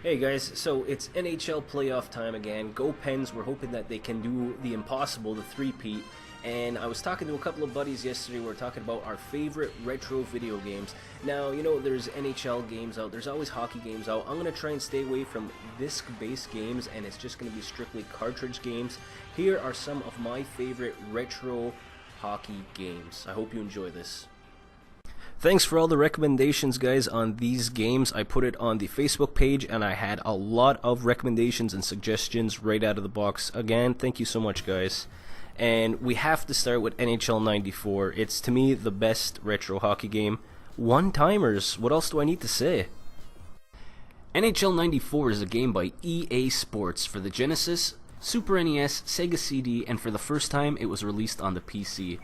Hey guys, so it's NHL Playoff time again. Go Pens, we're hoping that they can do the impossible, the three-peat. And I was talking to a couple of buddies yesterday, we were talking about our favorite retro video games. Now, you know, there's NHL games out, there's always hockey games out. I'm going to try and stay away from disc-based games, and it's just going to be strictly cartridge games. Here are some of my favorite retro hockey games. I hope you enjoy this. Thanks for all the recommendations, guys, on these games. I put it on the Facebook page, and I had a lot of recommendations and suggestions right out of the box. Again, thank you so much, guys. And we have to start with NHL 94. It's, to me, the best retro hockey game. One-timers. What else do I need to say? NHL 94 is a game by EA Sports for the Genesis, Super NES, Sega CD, and for the first time, it was released on the PC.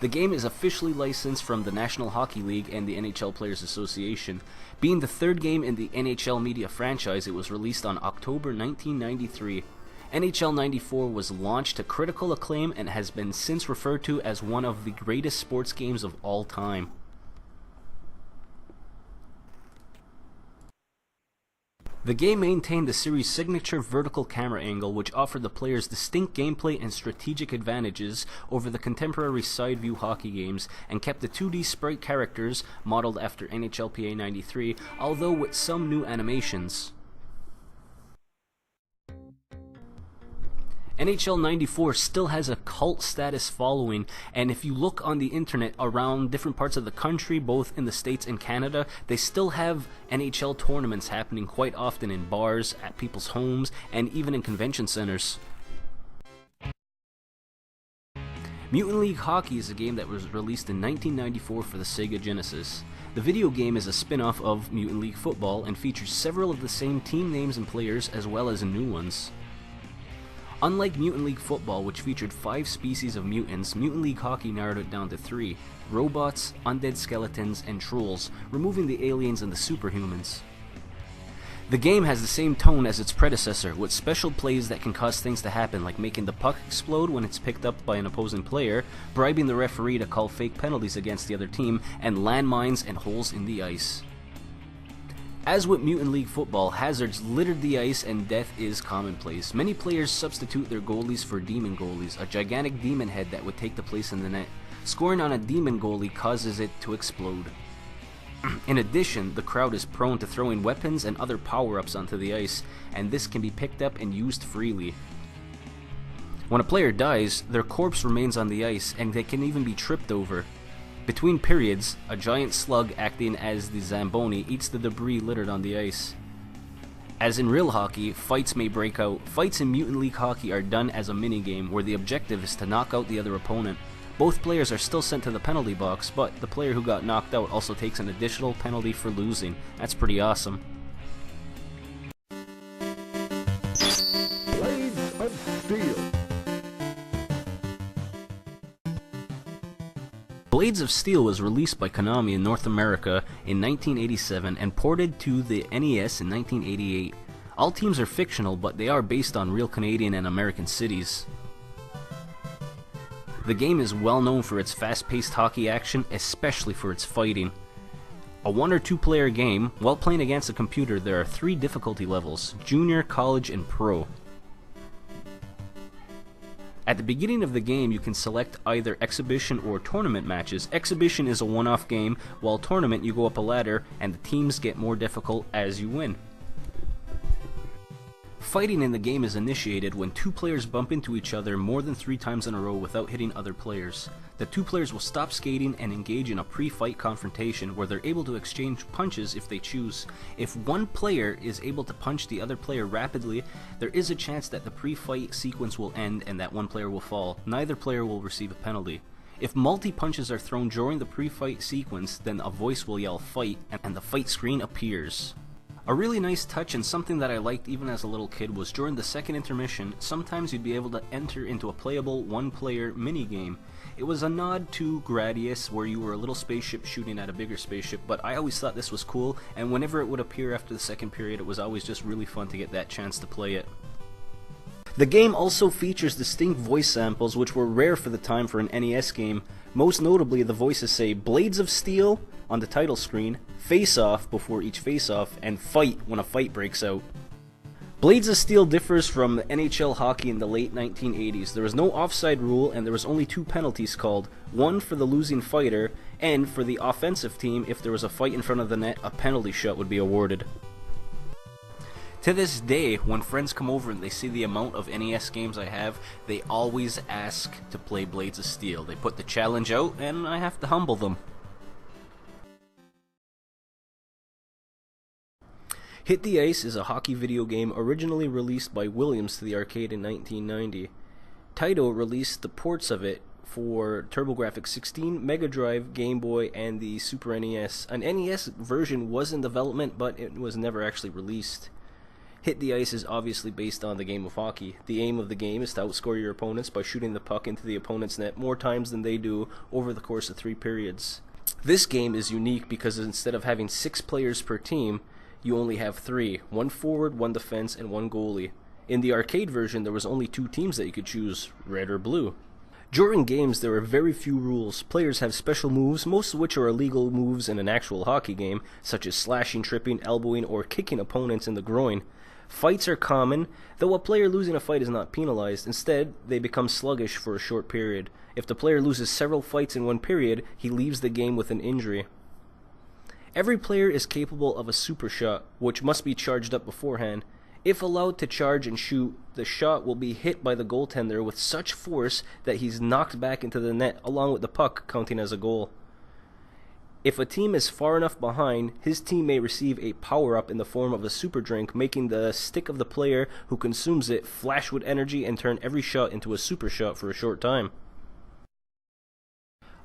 The game is officially licensed from the National Hockey League and the NHL Players Association. Being the third game in the NHL media franchise, it was released on October 1993. NHL 94 was launched to critical acclaim and has been since referred to as one of the greatest sports games of all time. The game maintained the series' signature vertical camera angle, which offered the players distinct gameplay and strategic advantages over the contemporary side-view hockey games, and kept the 2D sprite characters modeled after NHLPA 93, although with some new animations. NHL 94 still has a cult status following, and if you look on the internet around different parts of the country, both in the States and Canada, they still have NHL tournaments happening quite often in bars, at people's homes, and even in convention centers. Mutant League Hockey is a game that was released in 1994 for the Sega Genesis. The video game is a spin-off of Mutant League Football and features several of the same team names and players as well as new ones. Unlike Mutant League Football, which featured 5 species of mutants, Mutant League Hockey narrowed it down to 3: robots, undead skeletons, and trolls, removing the aliens and the superhumans. The game has the same tone as its predecessor, with special plays that can cause things to happen, like making the puck explode when it's picked up by an opposing player, bribing the referee to call fake penalties against the other team, and landmines and holes in the ice. As with Mutant League Football, hazards littered the ice and death is commonplace. Many players substitute their goalies for demon goalies, a gigantic demon head that would take the place in the net. Scoring on a demon goalie causes it to explode. In addition, the crowd is prone to throwing weapons and other power-ups onto the ice, and this can be picked up and used freely. When a player dies, their corpse remains on the ice, and they can even be tripped over. Between periods, a giant slug acting as the Zamboni eats the debris littered on the ice. As in real hockey, fights may break out. Fights in Mutant League Hockey are done as a minigame where the objective is to knock out the other opponent. Both players are still sent to the penalty box, but the player who got knocked out also takes an additional penalty for losing. That's pretty awesome. Blades of Steel. Blades of Steel was released by Konami in North America in 1987 and ported to the NES in 1988. All teams are fictional, but they are based on real Canadian and American cities. The game is well known for its fast-paced hockey action, especially for its fighting. A 1 or 2 player game, while playing against a computer, there are 3 difficulty levels: Junior, College, and Pro. At the beginning of the game, you can select either exhibition or tournament matches. Exhibition is a one-off game, while tournament you go up a ladder and the teams get more difficult as you win. Fighting in the game is initiated when 2 players bump into each other more than 3 times in a row without hitting other players. The 2 players will stop skating and engage in a pre-fight confrontation where they're able to exchange punches if they choose. If one player is able to punch the other player rapidly, there is a chance that the pre-fight sequence will end and that one player will fall. Neither player will receive a penalty. If multi-punches are thrown during the pre-fight sequence, then a voice will yell "fight" and the fight screen appears. A really nice touch and something that I liked even as a little kid was during the second intermission, sometimes you'd be able to enter into a playable one-player minigame. It was a nod to Gradius, where you were a little spaceship shooting at a bigger spaceship, but I always thought this was cool, and whenever it would appear after the second period, it was always just really fun to get that chance to play it. The game also features distinct voice samples, which were rare for the time for an NES game. Most notably, the voices say "Blades of Steel," on the title screen, face off before each face off, and fight when a fight breaks out. Blades of Steel differs from NHL hockey in the late 1980s. There was no offside rule, and there was only 2 penalties called, one for the losing fighter, and for the offensive team, if there was a fight in front of the net, a penalty shot would be awarded. To this day, when friends come over and they see the amount of NES games I have, they always ask to play Blades of Steel. They put the challenge out, and I have to humble them. Hit the Ice is a hockey video game originally released by Williams to the arcade in 1990. Taito released the ports of it for TurboGrafx-16, Mega Drive, Game Boy, and the Super NES. An NES version was in development, but it was never actually released. Hit the Ice is obviously based on the game of hockey. The aim of the game is to outscore your opponents by shooting the puck into the opponent's net more times than they do over the course of 3 periods. This game is unique because instead of having 6 players per team, you only have 3, 1 forward, 1 defense, and 1 goalie. In the arcade version, there was only 2 teams that you could choose, red or blue. During games, there are very few rules. Players have special moves, most of which are illegal moves in an actual hockey game, such as slashing, tripping, elbowing, or kicking opponents in the groin. Fights are common, though a player losing a fight is not penalized. Instead, they become sluggish for a short period. If the player loses several fights in one period, he leaves the game with an injury. Every player is capable of a super shot, which must be charged up beforehand. If allowed to charge and shoot, the shot will be hit by the goaltender with such force that he's knocked back into the net, along with the puck counting as a goal. If a team is far enough behind, his team may receive a power-up in the form of a super drink, making the stick of the player who consumes it flash with energy and turn every shot into a super shot for a short time.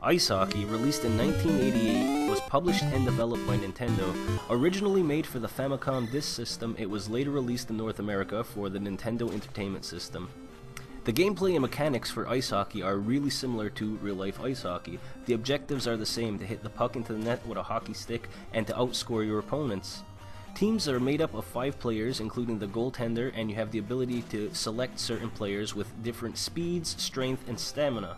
Ice Hockey, released in 1988, was published and developed by Nintendo. Originally made for the Famicom Disk System, it was later released in North America for the Nintendo Entertainment System. The gameplay and mechanics for ice hockey are really similar to real-life ice hockey. The objectives are the same: to hit the puck into the net with a hockey stick and to outscore your opponents. Teams are made up of 5 players, including the goaltender, and you have the ability to select certain players with different speeds, strength, and stamina.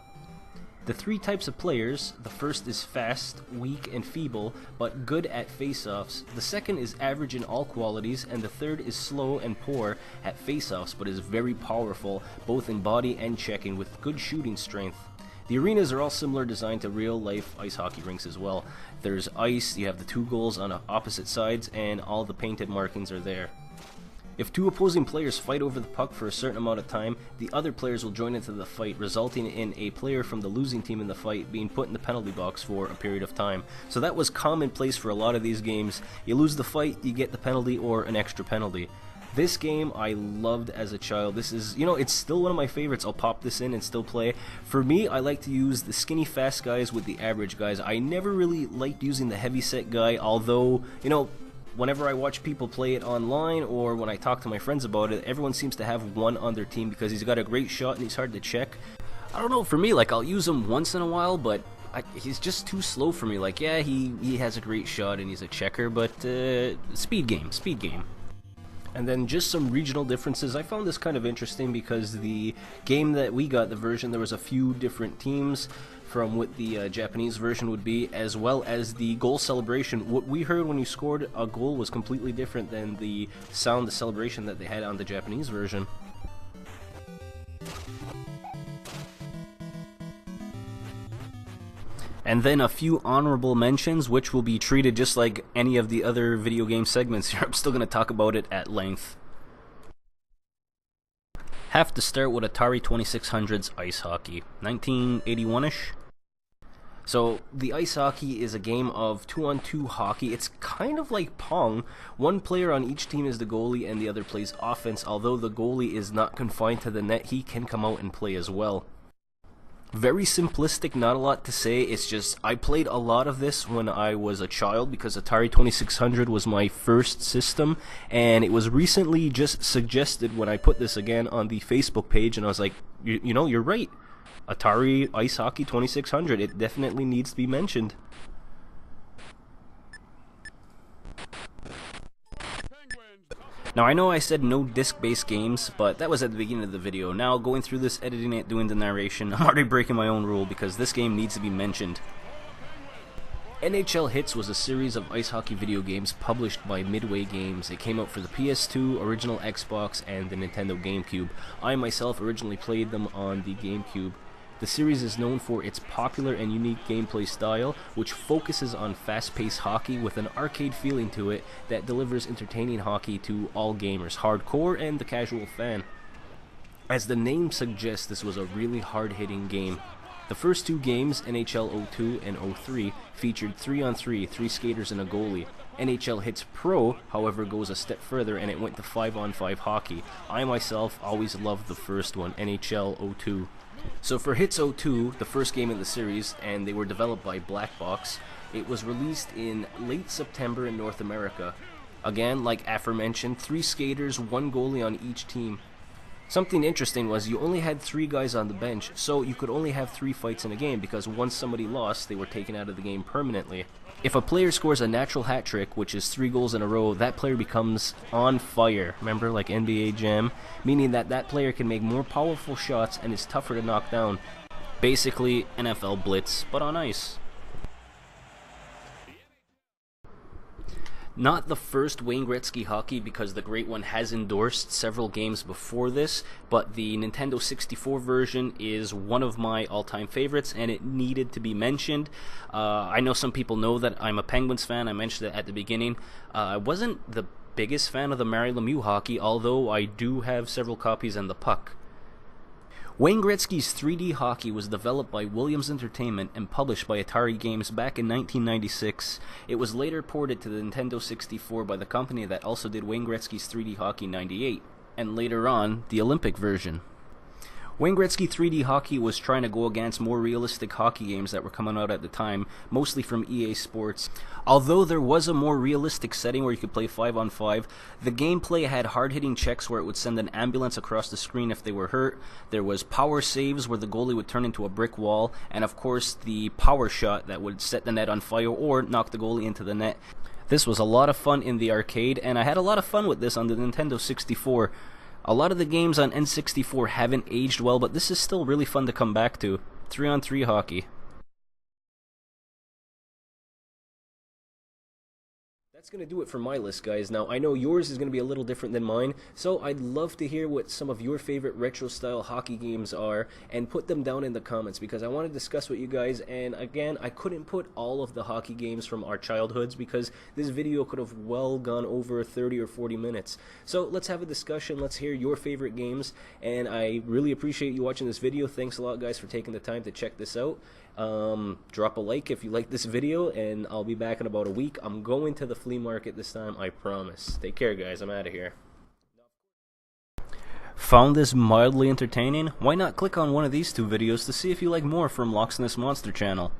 The 3 types of players: the first is fast, weak, and feeble, but good at face-offs. The second is average in all qualities, and the third is slow and poor at face-offs, but is very powerful, both in body and checking, with good shooting strength. The arenas are all similar design to real-life ice hockey rinks as well. There's ice, you have the 2 goals on opposite sides, and all the painted markings are there. If 2 opposing players fight over the puck for a certain amount of time, the other players will join into the fight, resulting in a player from the losing team in the fight being put in the penalty box for a period of time. So that was commonplace for a lot of these games. You lose the fight, you get the penalty or an extra penalty. This game I loved as a child. This is, it's still one of my favorites. I'll pop this in and still play. For me, I like to use the skinny fast guys with the average guys. I never really liked using the heavy set guy, although, whenever I watch people play it online or when I talk to my friends about it, everyone seems to have one on their team because he's got a great shot and he's hard to check. I don't know, for me, I'll use him once in a while, but he's just too slow for me. Yeah, he has a great shot and he's a checker, but speed game. And then just some regional differences. I found this kind of interesting because the game that we got, the version, there was a few different teams from what the Japanese version would be, as well as the goal celebration. What we heard when you scored a goal was completely different than the sound, the celebration that they had on the Japanese version. And then a few honorable mentions, which will be treated just like any of the other video game segments here. I'm still going to talk about it at length. Have to start with Atari 2600's Ice Hockey, 1981-ish. So, the Ice Hockey is a game of 2-on-2 hockey. It's kind of like Pong. One player on each team is the goalie and the other plays offense. Although the goalie is not confined to the net, he can come out and play as well. Very simplistic, not a lot to say. It's just, I played a lot of this when I was a child because Atari 2600 was my first system, and it was recently just suggested when I put this again on the Facebook page, and I was like, you're right. Atari Ice Hockey 2600, it definitely needs to be mentioned. Now, I know I said no disc-based games, but that was at the beginning of the video. Now, going through this, editing it, doing the narration, I'm already breaking my own rule because this game needs to be mentioned. NHL Hits was a series of ice hockey video games published by Midway Games. It came out for the PS2, original Xbox, and the Nintendo GameCube. I myself originally played them on the GameCube. The series is known for its popular and unique gameplay style, which focuses on fast-paced hockey with an arcade feeling to it that delivers entertaining hockey to all gamers, hardcore and the casual fan. As the name suggests, this was a really hard-hitting game. The first two games, NHL 02 and 03, featured 3-on-3, 3 skaters and a goalie. NHL Hits Pro, however, goes a step further and it went to 5-on-5 hockey. I myself always loved the first one, NHL 02. So for Hits 02, the first game in the series, and they were developed by Black Box, it was released in late September in North America. Again, like aforementioned, 3 skaters, 1 goalie on each team. Something interesting was you only had 3 guys on the bench, so you could only have 3 fights in a game because once somebody lost, they were taken out of the game permanently. If a player scores a natural hat trick, which is 3 goals in a row, that player becomes on fire. Remember, like NBA Jam? Meaning that that player can make more powerful shots and is tougher to knock down. Basically, NFL Blitz, but on ice. Not the first Wayne Gretzky hockey, because the Great One has endorsed several games before this, but the Nintendo 64 version is one of my all-time favorites, and it needed to be mentioned. I know some people know that I'm a Penguins fan. I mentioned it at the beginning. I wasn't the biggest fan of the Mario Lemieux hockey, although I do have several copies and the puck. Wayne Gretzky's 3D hockey was developed by Williams Entertainment and published by Atari Games back in 1996. It was later ported to the Nintendo 64 by the company that also did Wayne Gretzky's 3D hockey 98, and later on, the Olympic version. Wayne Gretzky 3D hockey was trying to go against more realistic hockey games that were coming out at the time, mostly from EA Sports. Although there was a more realistic setting where you could play 5-on-5, the gameplay had hard-hitting checks where it would send an ambulance across the screen if they were hurt. There was power saves where the goalie would turn into a brick wall, and of course the power shot that would set the net on fire or knock the goalie into the net. This was a lot of fun in the arcade, and I had a lot of fun with this on the Nintendo 64. A lot of the games on N64 haven't aged well, but this is still really fun to come back to. 3-on-3 hockey. That's going to do it for my list, guys. Now, I know yours is going to be a little different than mine, so I'd love to hear what some of your favorite retro-style hockey games are, and put them down in the comments, because I want to discuss with you guys. And again, I couldn't put all of the hockey games from our childhoods, because this video could have well gone over 30 or 40 minutes. So let's have a discussion, let's hear your favorite games, and I really appreciate you watching this video. Thanks a lot, guys, for taking the time to check this out. Drop a like if you like this video, and I'll be back in about a week. I'm going to the flea market this time, I promise. Take care, guys. I'm out of here. Found this mildly entertaining? Why not click on one of these 2 videos to see if you like more from Loch's Monster channel?